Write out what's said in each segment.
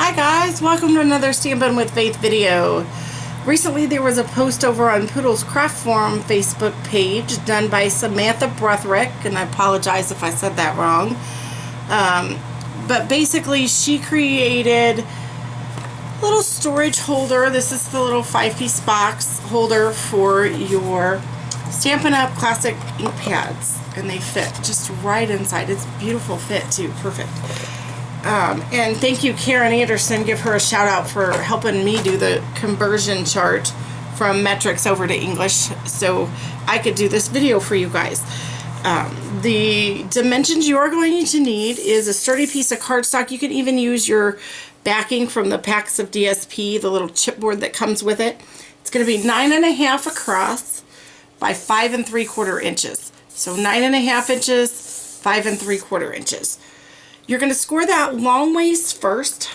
Hi guys, welcome to another Stampin' with Faith video. Recently there was a post over on Poodle's Craft Forum Facebook page done by Samantha Brethrick, and I apologize if I said that wrong. But basically she created a little storage holder. This is the little 5-piece box holder for your Stampin' Up! Classic ink pads, and they fit just right inside. It's a beautiful fit too, perfect. And thank you, Karen Anderson. Give her a shout out for helping me do the conversion chart from metrics over to English so I could do this video for you guys. The dimensions you are going to need is a sturdy piece of cardstock. You can even use your backing from the packs of DSP, the little chipboard that comes with it. It's going to be 9.5 across by 5 3/4 inches. So 9.5 inches, 5 3/4 inches. You're going to score that long ways first.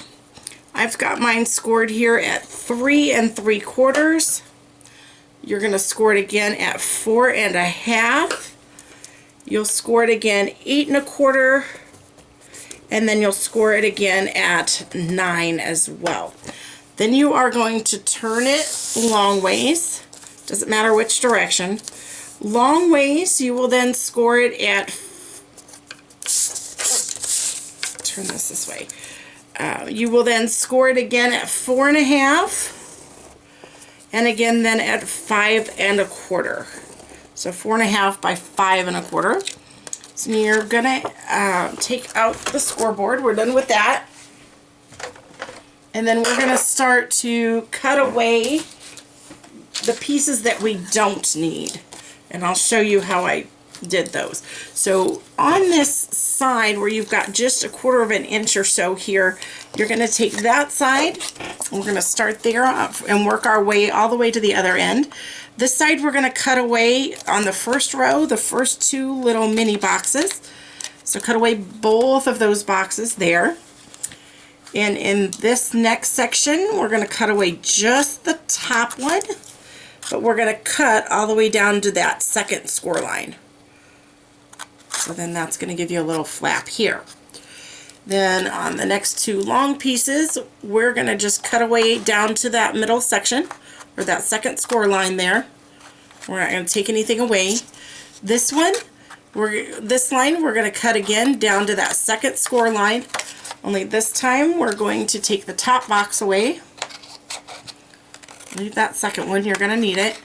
I've got mine scored here at 3 3/4. You're going to score it again at 4 1/2. You'll score it again 8 1/4, and then you'll score it again at 9 as well. Then you are going to turn it long ways. Doesn't matter which direction. Long ways, you will then score it at, turn this way. You will then score it again at 4 1/2, and again then at 5 1/4. So 4 1/2 by 5 1/4. So you're gonna take out the scoreboard. We're done with that, and then we're gonna start to cut away the pieces that we don't need, and I'll show you how I did those. So on this side where you've got just 1/4 inch or so here, you're going to take that side, we're going to start there and work our way all the way to the other end. This side we're going to cut away on the first row, the first 2 little mini boxes. So cut away both of those boxes there. And in this next section we're going to cut away just the top one, but we're going to cut all the way down to that second score line. So then that's going to give you a little flap here. Then on the next 2 long pieces, we're going to just cut away down to that middle section, or that second score line there. We're not going to take anything away. This one, this line, we're going to cut again down to that second score line. Only this time, we're going to take the top box away. Leave that second one, you're going to need it.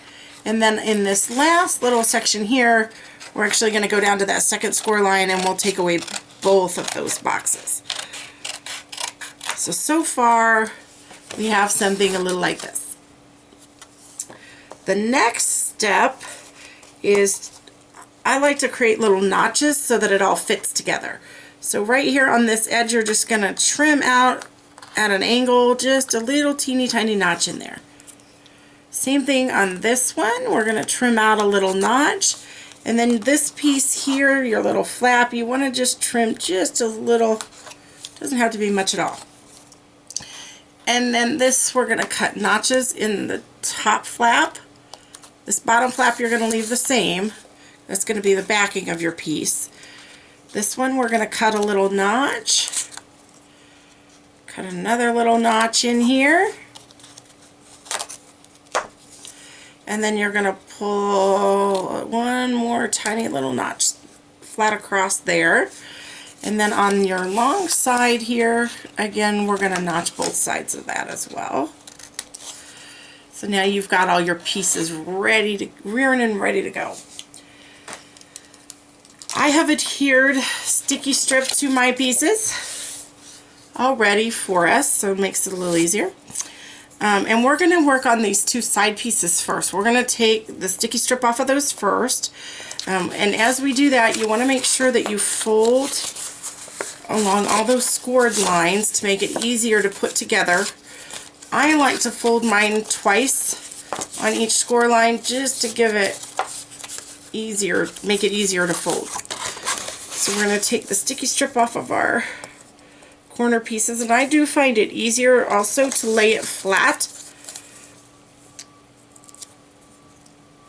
And then in this last little section here, we're actually going to go down to that second score line, and we'll take away both of those boxes. So far we have something a little like this. The next step is, I like to create little notches so that it all fits together. So right here on this edge, you're just going to trim out at an angle, just a little teeny tiny notch in there. Same thing on this one, we're going to trim out a little notch. And then this piece here, your little flap, you want to just trim just a little, doesn't have to be much at all. And then this, we're going to cut notches in the top flap. This bottom flap you're going to leave the same. That's going to be the backing of your piece. This one we're going to cut a little notch. Cut another little notch in here. And then you're going to pull one more tiny little notch flat across there. And then on your long side here, again, we're going to notch both sides of that as well. So now you've got all your pieces ready to, rearing and ready to go. I have adhered sticky strip to my pieces already for us, so it makes it a little easier. And we're going to work on these 2 side pieces first. We're going to take the sticky strip off of those first. And as we do that, you want to make sure that you fold along all those scored lines to make it easier to put together. I like to fold mine twice on each score line just to give it easier, make it easier to fold. So we're going to take the sticky strip off of our corner pieces, and I do find it easier also to lay it flat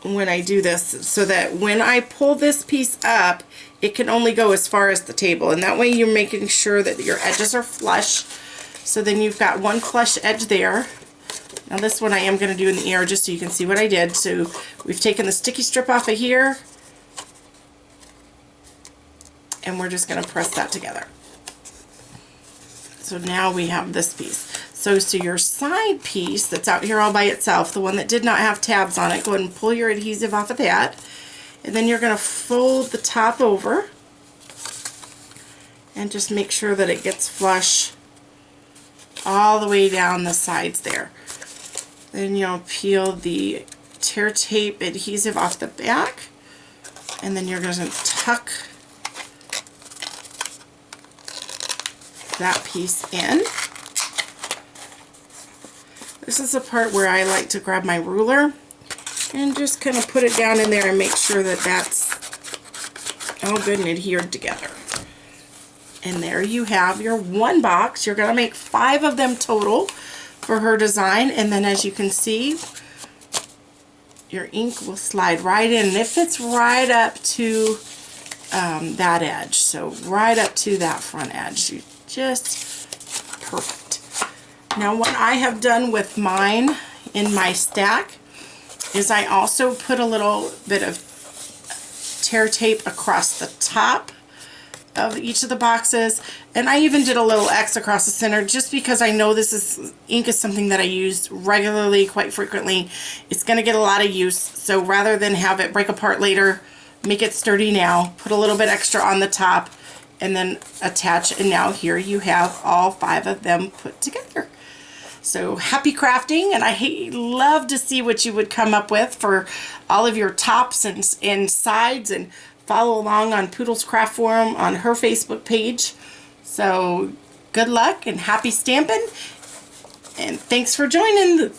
when I do this, so that when I pull this piece up, it can only go as far as the table, and that way you're making sure that your edges are flush So then you've got one flush edge there. Now this one I am going to do in the ear just so you can see what I did. So we've taken the sticky strip off of here, and we're just going to press that together. So now we have this piece. So your side piece that's out here all by itself, the one that did not have tabs on it, go ahead and pull your adhesive off of that. And then you're going to fold the top over and just make sure that it gets flush all the way down the sides there. Then you'll peel the tear tape adhesive off the back, and then you're going to tuck that piece in. This is the part where I like to grab my ruler and just kind of put it down in there and make sure that that's all good and adhered together. And there you have your one box. You're going to make 5 of them total for her design, and then as you can see, your ink will slide right in, and it fits right up to that edge, so right up to that front edge. Just perfect. Now what I have done with mine in my stack is I also put a little bit of tear tape across the top of each of the boxes, and I even did a little X across the center just because I know ink is something that I use regularly, quite frequently. It's going to get a lot of use, so rather than have it break apart later, make it sturdy now, put a little bit extra on the top, and then attach, and now here you have all 5 of them put together. So happy crafting, and I love to see what you would come up with for all of your tops and sides, and follow along on Poodle's Craft Forum on her Facebook page. So good luck and happy stamping, and thanks for joining.